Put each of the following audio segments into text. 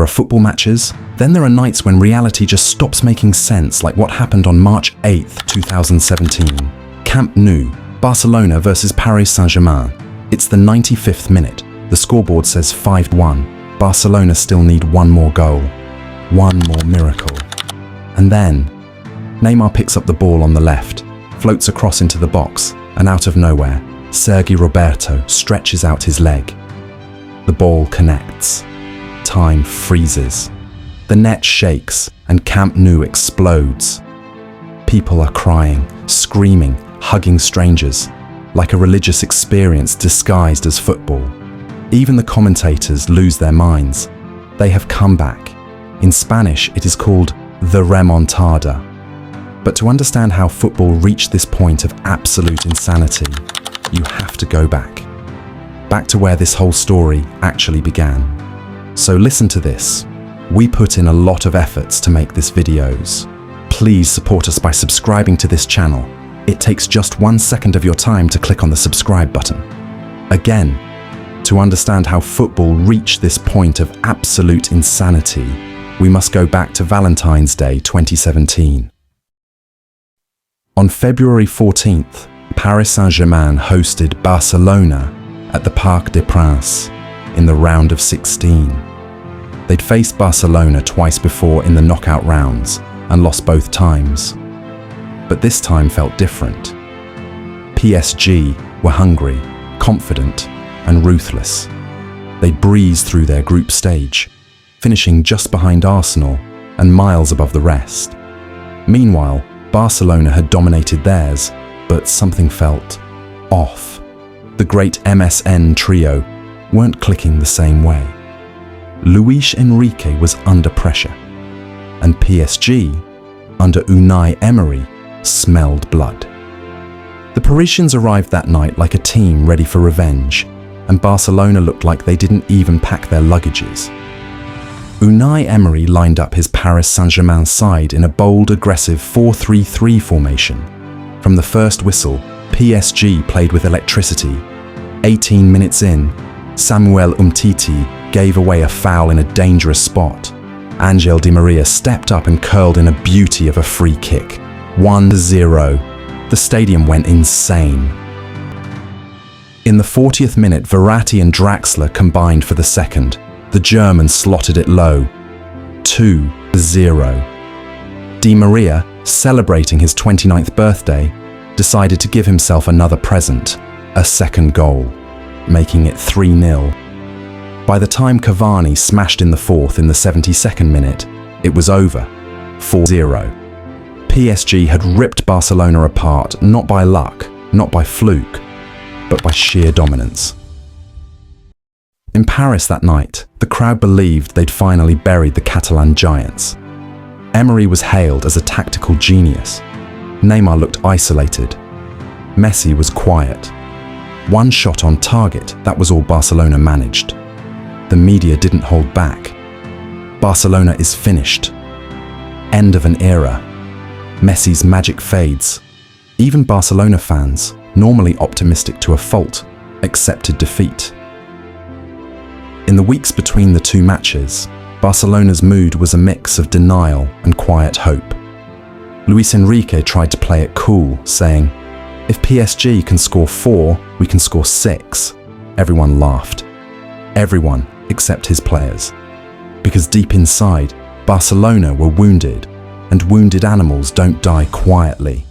There are football matches, then there are nights when reality just stops making sense, like what happened on March 8th, 2017. Camp Nou, Barcelona versus Paris Saint-Germain. It's the 95th minute. The scoreboard says 5-1. Barcelona still need one more goal. One more miracle. And then, Neymar picks up the ball on the left, floats across into the box, and out of nowhere, Sergi Roberto stretches out his leg. The ball connects. Time freezes. The net shakes and Camp Nou explodes. People are crying, screaming, hugging strangers, like a religious experience disguised as football. Even the commentators lose their minds. They have come back. In Spanish, it is called the remontada. But to understand how football reached this point of absolute insanity, you have to go back. Back to where this whole story actually began. So listen to this. We put in a lot of efforts to make this videos. Please support us by subscribing to this channel. It takes just 1 second of your time to click on the subscribe button. Again, to understand how football reached this point of absolute insanity, we must go back to Valentine's Day 2017. On February 14th, Paris Saint-Germain hosted Barcelona at the Parc des Princes in the round of 16. They'd faced Barcelona twice before in the knockout rounds and lost both times. But this time felt different. PSG were hungry, confident, and ruthless. They breezed through their group stage, finishing just behind Arsenal and miles above the rest. Meanwhile, Barcelona had dominated theirs, but something felt off. The great MSN trio weren't clicking the same way. Luis Enrique was under pressure, and PSG, under Unai Emery, smelled blood. The Parisians arrived that night like a team ready for revenge, and Barcelona looked like they didn't even pack their luggages. Unai Emery lined up his Paris Saint-Germain side in a bold, aggressive 4-3-3 formation. From the first whistle, PSG played with electricity. 18 minutes in, Samuel Umtiti gave away a foul in a dangerous spot. Angel Di Maria stepped up and curled in a beauty of a free kick. 1-0. The stadium went insane. In the 40th minute, Verratti and Draxler combined for the second. The German slotted it low. 2-0. Di Maria, celebrating his 29th birthday, decided to give himself another present, a second goal, making it 3-0. By the time Cavani smashed in the fourth in the 72nd minute, it was over, 4-0. PSG had ripped Barcelona apart, not by luck, not by fluke, but by sheer dominance. In Paris that night, the crowd believed they'd finally buried the Catalan giants. Emery was hailed as a tactical genius. Neymar looked isolated. Messi was quiet. One shot on target, that was all Barcelona managed. The media didn't hold back. Barcelona is finished. End of an era. Messi's magic fades. Even Barcelona fans, normally optimistic to a fault, accepted defeat. In the weeks between the two matches, Barcelona's mood was a mix of denial and quiet hope. Luis Enrique tried to play it cool, saying, "If PSG can score 4, we can score 6. Everyone laughed. Everyone except his players. Because deep inside, Barcelona were wounded, and wounded animals don't die quietly.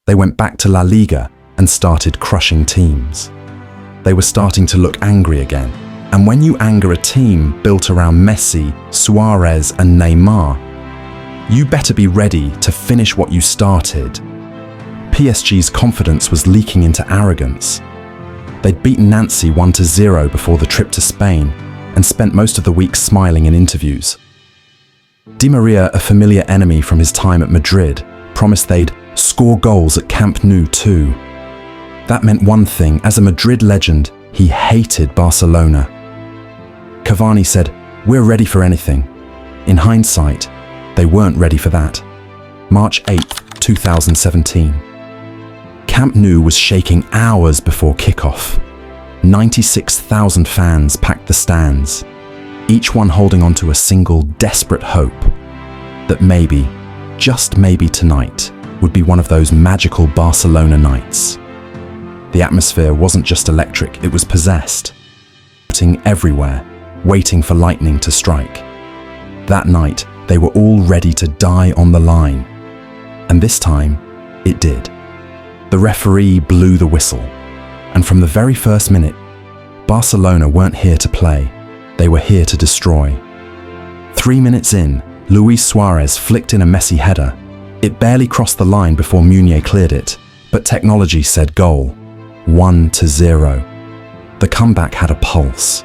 They went back to La Liga and started crushing teams. They were starting to look angry again. And when you anger a team built around Messi, Suarez and Neymar, you better be ready to finish what you started. PSG's confidence was leaking into arrogance. They'd beaten Nancy 1-0 before the trip to Spain and spent most of the week smiling in interviews. Di Maria, a familiar enemy from his time at Madrid, promised they'd score goals at Camp Nou too. That meant one thing: as a Madrid legend, he hated Barcelona. Cavani said, "We're ready for anything." In hindsight, they weren't ready for that. March 8th, 2017. Camp Nou was shaking hours before kickoff. 96,000 fans packed the stands. each one holding on to a single desperate hope that maybe, just maybe tonight, would be one of those magical Barcelona nights. The atmosphere wasn't just electric, it was possessed, everywhere, waiting for lightning to strike. That night, they were all ready to die on the line. And this time, it did. The referee blew the whistle, and from the very first minute, Barcelona weren't here to play, they were here to destroy. 3 minutes in, Luis Suarez flicked in a Messi header. It barely crossed the line before Meunier cleared it, but technology said goal, 1-0. The comeback had a pulse.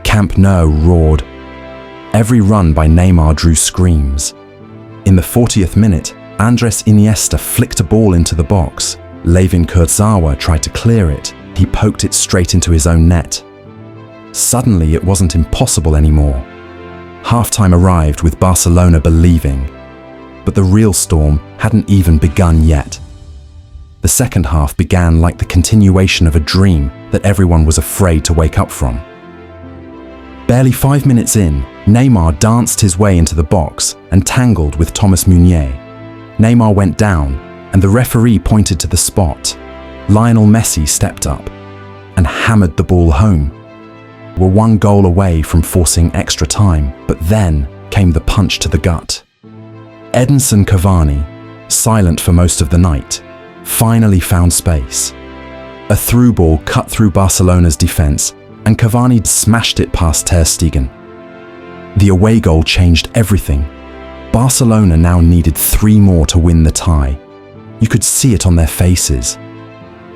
Camp Nou roared. Every run by Neymar drew screams. In the 40th minute, Andres Iniesta flicked a ball into the box. Layvin Kurzawa tried to clear it. He poked it straight into his own net. Suddenly, it wasn't impossible anymore. Halftime arrived with Barcelona believing. But the real storm hadn't even begun yet. The second half began like the continuation of a dream that everyone was afraid to wake up from. Barely 5 minutes in, Neymar danced his way into the box and tangled with Thomas Meunier. Neymar went down, and the referee pointed to the spot. Lionel Messi stepped up and hammered the ball home. We were 1 goal away from forcing extra time, but then came the punch to the gut. Edinson Cavani, silent for most of the night, finally found space. A through ball cut through Barcelona's defense, and Cavani smashed it past Ter Stegen. The away goal changed everything. Barcelona now needed 3 more to win the tie. You could see it on their faces.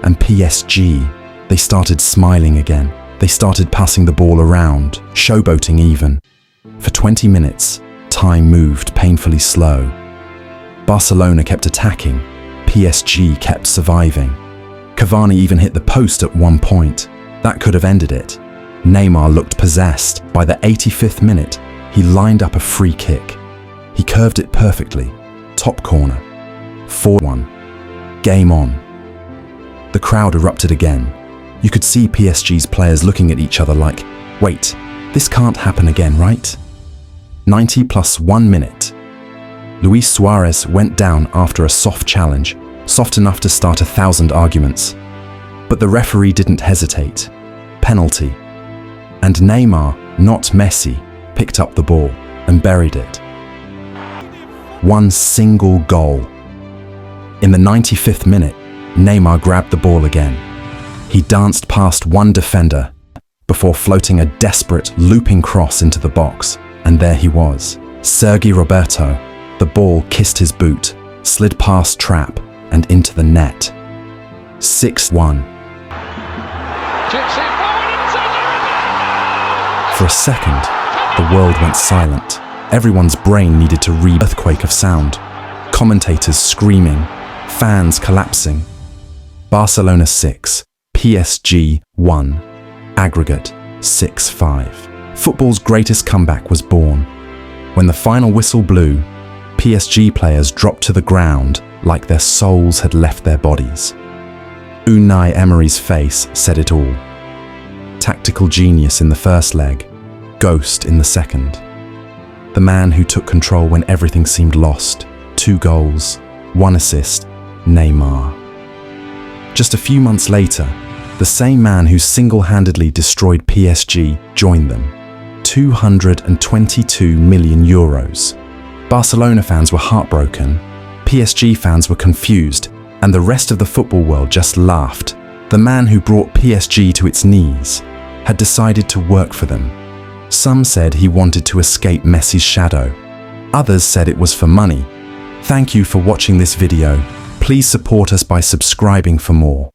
And PSG, they started smiling again. They started passing the ball around, showboating even. For 20 minutes, time moved painfully slow. Barcelona kept attacking. PSG kept surviving. Cavani even hit the post at one point. That could have ended it. Neymar looked possessed. By the 85th minute, he lined up a free kick. He curved it perfectly. Top corner. 4-1. Game on. The crowd erupted again. You could see PSG's players looking at each other like, wait, this can't happen again, right? 90 plus 1 minute. Luis Suarez went down after a soft challenge, soft enough to start 1,000 arguments. But the referee didn't hesitate. Penalty. And Neymar, not Messi, picked up the ball and buried it. 1 single goal. In the 95th minute, Neymar grabbed the ball again. He danced past 1 defender before floating a desperate, looping cross into the box. And there he was, Sergi Roberto. The ball kissed his boot, slid past trap, and into the net. 6-1. For a second, the world went silent. Everyone's brain needed to earthquake of sound. Commentators screaming, fans collapsing. Barcelona 6, PSG 1. Aggregate 6-5. Football's greatest comeback was born. When the final whistle blew, PSG players dropped to the ground like their souls had left their bodies. Unai Emery's face said it all. Tactical genius in the first leg, ghost in the second. The man who took control when everything seemed lost. 2 goals, 1 assist, Neymar. Just a few months later, the same man who single-handedly destroyed PSG joined them. 222 million euros. Barcelona fans were heartbroken, PSG fans were confused, and the rest of the football world just laughed. The man who brought PSG to its knees had decided to work for them. Some said he wanted to escape Messi's shadow. Others said it was for money. Thank you for watching this video. Please support us by subscribing for more.